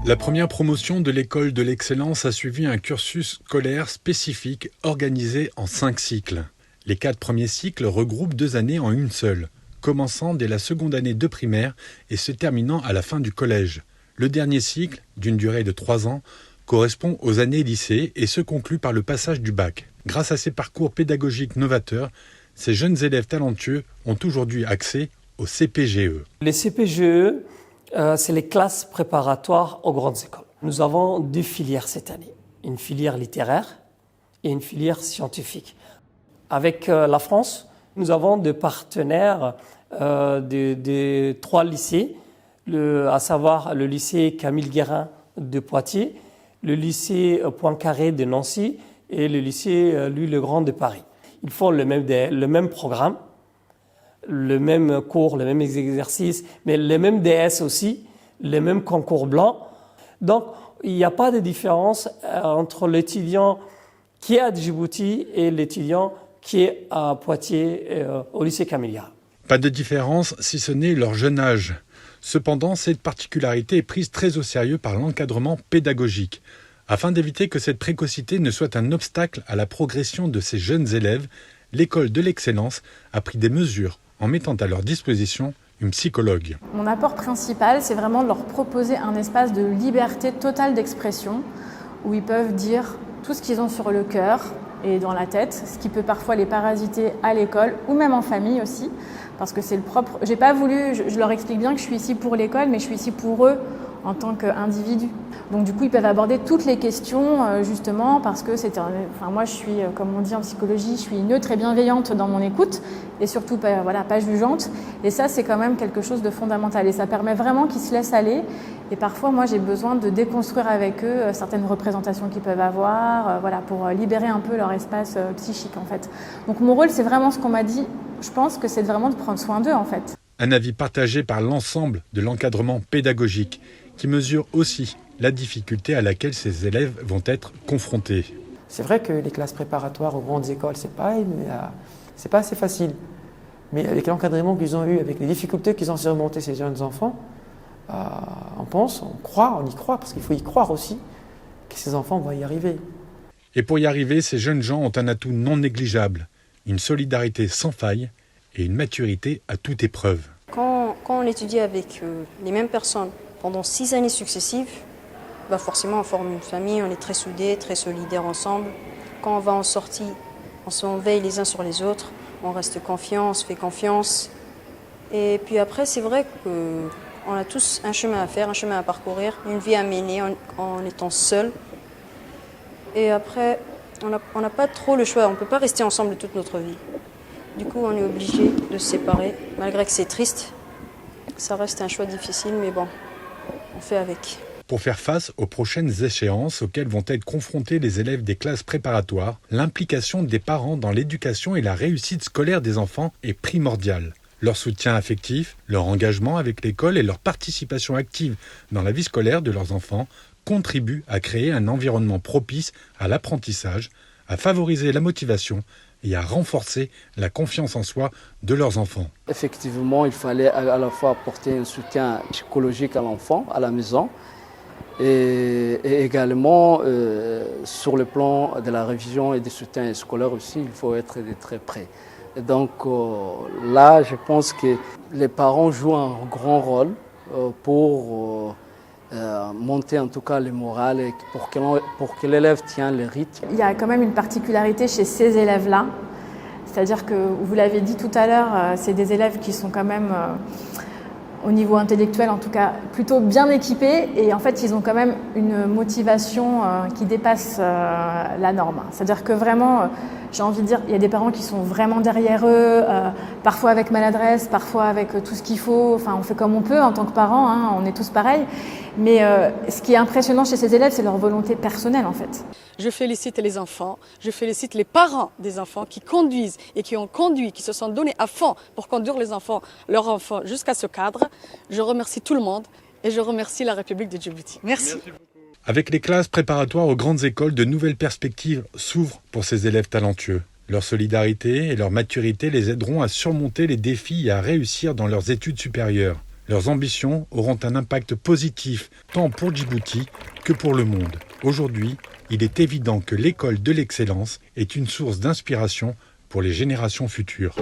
La première promotion de l'école de l'excellence a suivi un cursus scolaire spécifique organisé en 5 cycles. Les 4 premiers cycles regroupent 2 années en une seule, commençant dès la seconde année de primaire et se terminant à la fin du collège. Le dernier cycle, d'une durée de 3 ans, correspond aux années lycée et se conclut par le passage du bac. Grâce à ces parcours pédagogiques novateurs, ces jeunes élèves talentueux ont aujourd'hui accès au CPGE. Les CPGE, c'est les classes préparatoires aux grandes écoles. Nous avons 2 filières cette année, une filière littéraire et une filière scientifique. Avec la France, nous avons des partenaires de 3 lycées, à savoir le lycée Camille Guérin de Poitiers, le lycée Poincaré de Nancy et le lycée Louis-le-Grand de Paris. Ils font le même programme, le même cours, le même exercice, mais le même DS aussi, le même concours blanc. Donc, il n'y a pas de différence entre l'étudiant qui est à Djibouti et l'étudiant qui est à Poitiers, au lycée Camille Guérin. Pas de différence si ce n'est leur jeune âge. Cependant, cette particularité est prise très au sérieux par l'encadrement pédagogique. Afin d'éviter que cette précocité ne soit un obstacle à la progression de ces jeunes élèves, l'école de l'excellence a pris des mesures en mettant à leur disposition une psychologue. Mon apport principal, c'est vraiment de leur proposer un espace de liberté totale d'expression où ils peuvent dire tout ce qu'ils ont sur le cœur et dans la tête, ce qui peut parfois les parasiter à l'école ou même en famille aussi, parce que c'est le propre. J'ai pas voulu, je leur explique bien que je suis ici pour l'école, mais je suis ici pour eux en tant qu'individus. Donc du coup, ils peuvent aborder toutes les questions justement parce que moi je suis, comme on dit en psychologie, je suis neutre et bienveillante dans mon écoute et surtout pas jugeante. Et ça, c'est quand même quelque chose de fondamental et ça permet vraiment qu'ils se laissent aller. Et parfois, moi, j'ai besoin de déconstruire avec eux certaines représentations qu'ils peuvent avoir, pour libérer un peu leur espace psychique en fait. Donc mon rôle, c'est vraiment ce qu'on m'a dit. Je pense que c'est vraiment de prendre soin d'eux en fait. Un avis partagé par l'ensemble de l'encadrement pédagogique qui mesure aussi la difficulté à laquelle ces élèves vont être confrontés. C'est vrai que les classes préparatoires aux grandes écoles, c'est pareil, mais c'est pas assez facile. Mais avec l'encadrement qu'ils ont eu, avec les difficultés qu'ils ont surmontées ces jeunes enfants, on y croit, parce qu'il faut y croire aussi, que ces enfants vont y arriver. Et pour y arriver, ces jeunes gens ont un atout non négligeable, une solidarité sans faille et une maturité à toute épreuve. Quand on étudie avec les mêmes personnes pendant 6 années successives, forcément on forme une famille, on est très soudés, très solidaires ensemble. Quand on va en sortie, on se veille les uns sur les autres, on reste confiants, on se fait confiance. Et puis après, c'est vrai qu'on a tous un chemin à faire, un chemin à parcourir, une vie à mener en étant seuls. Et après, on n'a pas trop le choix, on ne peut pas rester ensemble toute notre vie. Du coup, on est obligé de se séparer, malgré que c'est triste. Ça reste un choix difficile, mais bon, on fait avec. Pour faire face aux prochaines échéances auxquelles vont être confrontés les élèves des classes préparatoires, l'implication des parents dans l'éducation et la réussite scolaire des enfants est primordiale. Leur soutien affectif, leur engagement avec l'école et leur participation active dans la vie scolaire de leurs enfants contribuent à créer un environnement propice à l'apprentissage, à favoriser la motivation et à renforcer la confiance en soi de leurs enfants. Effectivement, il fallait à la fois apporter un soutien psychologique à l'enfant, à la maison, et également sur le plan de la révision et du soutien scolaire aussi, il faut être de très près. Et donc là, je pense que les parents jouent un grand rôle pour monter en tout cas le moral et pour que l'élève tienne le rythme. Il y a quand même une particularité chez ces élèves-là, c'est-à-dire que, vous l'avez dit tout à l'heure, c'est des élèves qui sont quand même, au niveau intellectuel en tout cas, plutôt bien équipés et en fait ils ont quand même une motivation qui dépasse la norme. C'est-à-dire que vraiment, j'ai envie de dire, il y a des parents qui sont vraiment derrière eux, parfois avec maladresse, parfois avec tout ce qu'il faut, enfin on fait comme on peut en tant que parents, hein, on est tous pareils. Mais ce qui est impressionnant chez ces élèves, c'est leur volonté personnelle en fait. Je félicite les enfants, je félicite les parents des enfants qui conduisent et qui ont conduit, qui se sont donnés à fond pour conduire leurs enfants jusqu'à ce cadre. Je remercie tout le monde et je remercie la République de Djibouti. Merci. Avec les classes préparatoires aux grandes écoles, de nouvelles perspectives s'ouvrent pour ces élèves talentueux. Leur solidarité et leur maturité les aideront à surmonter les défis et à réussir dans leurs études supérieures. Leurs ambitions auront un impact positif tant pour Djibouti que pour le monde. Aujourd'hui, il est évident que l'école de l'excellence est une source d'inspiration pour les générations futures.